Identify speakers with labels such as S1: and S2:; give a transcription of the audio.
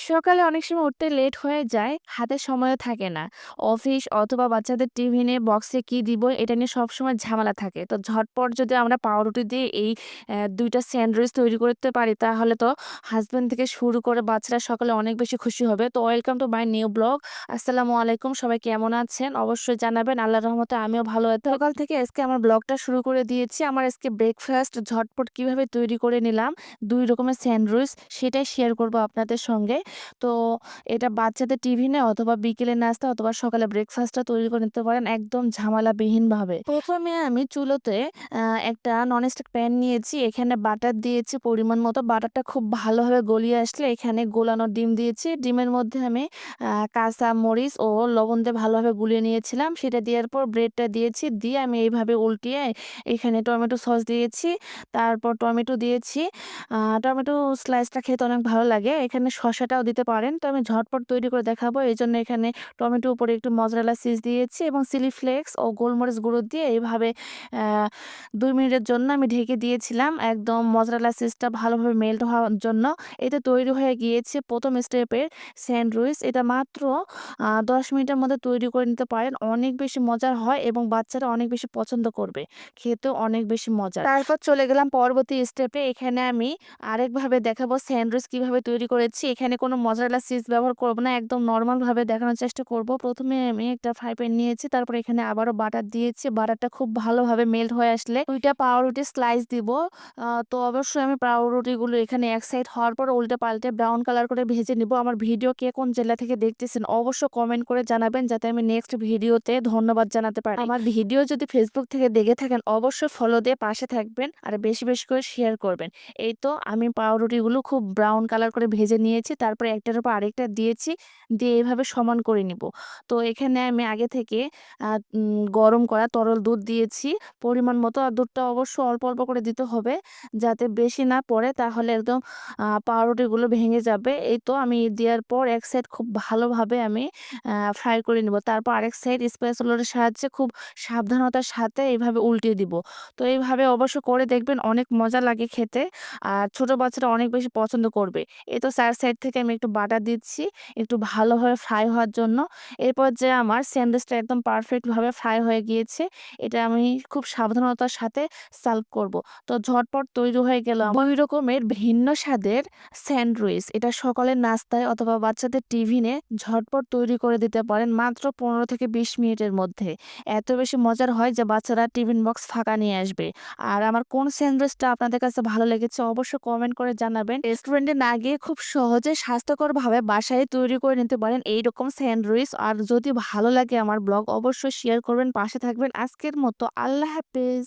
S1: সকালে অনেক সময় উঠতে লেট হয়ে যায়, হাতে সময়ও থাকে না। অফিস অথবা বাচ্চাদের টিফিনে বক্সে কি দিব এটা নিয়ে সবসময় ঝামেলা থাকে। তো ঝটপট যদি আমরা পাউরুটি দিয়ে এই ২ টা স্যান্ডউইচ তৈরি করতে পারি তাহলে তো হাসব্যান্ড থেকে শুরু করে বাচ্চারা সকালে অনেক বেশি খুশি হবে। তো welcome to my new blog. আসসালামু আলাইকুম। সবাই কেমন আছেন? অবশ্যই জানাবেন। আল্লাহর রহমতে আমিও ভালো আছি। সকাল থেকে আজকে আমার ব্লগটা শুরু করে দিয়েছি। আমার আজকে ব্রেকফাস্ট ঝটপট কিভাবে তৈরি করে নিলাম ২ রকমের স্যান্ডউইচ সেটাই শেয়ার করব আপনাদের সঙ্গে। তো এটা বাচ্চাদের টিফিনে অথবা বিকেলের নাস্তা অথবা সকালে ব্রেকফাস্টটা তৈরি করে নিতে পারেন একদম ঝামেলাবিহীনভাবে। ১ম এ আমি চুলোতে আ একটা ননস্টিক প্যান নিয়েছি। এখানে বাটার দিয়েছি পরিমাণ মতো। বাটারটা খুব ভালোভাবে গলিয়ে আসলে এখানে গোলানো ডিম দিয়েছি। ডিমের মধ্যে আমি কাঁচা মরিচ ও লবণ দিয়ে ভালোভাবে গুলিয়ে নিয়েছিলাম। সেটা দেওয়ার পর ব্রেডটা দিয়েছি। দিয়ে আমি এইভাবে উল্টিয়ে এখানে টমেটো সস দিয়েছি। তারপর টমেটো দিয়েছি। টমেটো স্লাইসটা খেতে অনেক ভালো লাগে। এখানে শসাটাও দিতে পারেন। তো আমি ঝটপট তৈরি করে দেখাবো। এজন্য এখানে টমেটোর উপরে একটু মজরেলা চিজ দিয়েছি এবং চিলি ফ্লেক্স ও গোলমরিচ গুঁড়ো দিয়ে এভাবে অ্যা ২ মিনিটের জন্য আমি ঢেকে দিয়েছিলাম। একদম মজরেলা চিজটা ভালোভাবে মেল্ট হওয়ার জন্য। এটা তৈরি হয়ে গিয়েছে ১ম স্টেপের স্যান্ডউইচ। এটা মাত্র ১০ মিনিটের মধ্যে তৈরি করে নিতে পারেন। অনেক বেশি মজার হয় এবং বাচ্চারা অনেক বেশি পছন্দ করবে। খেতেও অনেক বেশি মজার। তারপর চলে গেলাম পরবর্তী স্টেপে। এখানে আমি আরেকভাবে দেখাবো স্যান্ডউইচ কিভাবে তৈরি করেছি। এখানে কোনো মোজারেলা চিজ ব্যবহার করব না। একদম নরমাল ভাবে দেখানোর চেষ্টা করব। ১ম এ আমি একটা ফ্রাই প্যান নিয়েছি। তারপরে এখানে আবারও বাটার দিয়েছি। বাটারটা খুব ভালোভাবে মেল্ট হয়ে আসলে ২ টা পাউরুটি স্লাইস দিব। তো অবশ্যই আমি পাউরুটিগুলো এখানে এক সাইড হওয়ার পর উল্টে-পাল্টে ব্রাউন কালার করে ভেজে নিব। আমার ভিডিও কে কোন জেলা থেকে দেখতেছেন অবশ্যই কমেন্ট করে জানাবেন যাতে আমি নেক্সট ভিডিওতে ধন্যবাদ জানাতে পারি। আমার ভিডিও যদি ফেসবুক থেকে দেখে থাকেন অবশ্যই ফলো দিয়ে পাশে থাকবেন আর বেশি, বেশি করে শেয়ার করবেন। এই তো আমি পাউরুটিগুলো খুব ব্রাউন কালার করে ভেজে নিয়েছি। তারপরে একটার উপর আরেকটা দিয়েছি। দিয়ে এভাবে সমান করে নিব। তো এখানে আমি আগে থেকে গরম করা তরল দুধ দিয়েছি পরিমাণ মতো। আর দুধটা অবশ্যই অল্প, অল্প করে দিতে হবে যাতে বেশি না পড়ে তাহলে একদম পাউরুটিগুলো ভেঙে যাবে। এই তো আমি দেওয়ার পর এক সাইড খুব ভালোভাবে আমি ফ্রাই করে নিব। তারপর আরেক সাইড স্প্যাচুলার সাহায্যে খুব সাবধানতার সাথে এভাবে উল্টিয়ে দিব। তো এইভাবে অবশ্য করে দেখবেন অনেক মজা লাগে খেতে। আর ছোট বাচ্চারা অনেক বেশি পছন্দ করবে। এই তো ৪ সাইড থেকে আমি একটু বাটার দিচ্ছি, একটু ভালোভাবে ফ্রাই হওয়ার জন্য। এরপর যে আমার স্যান্ডউইচটা একদম পারফেক্ট ভাবে ফ্রাই হয়ে গিয়েছে। এটা আমি খুব সাবধানতার সাথে সার্ভ করব। তো ঝটপট তৈরি হয়ে গেল ২ রকমের ভিন্ন স্বাদের স্যান্ডউইচ। এটা সকালের নাস্তায় অথবা বাচ্চাদের টিফিনে ঝটপট তৈরি করে দিতে পারেন মাত্র ১৫ থেকে ২০ মিনিটের মধ্যে। এত বেশি মজার হয় যে বাচ্চারা টিফিন বক্স ফাঁকা নিয়ে আসবে। আর আমার কোন স্যান্ডউইচটা আপনাদের কাছে ভালো লেগেছে অবশ্যই কমেন্ট করে জানাবেন। রেস্টুরেন্টে না গিয়ে খুব সহজে স্বাস্থ্যকরভাবে বাসায় তৈরি করে নিতে পারেন এইরকম স্যান্ডউইচ। আর যদি ভালো লাগে আমার ব্লগ অবশ্যই শেয়ার করবেন, পাশে থাকবেন। আজকের মতো আল্লাহ হাফেজ।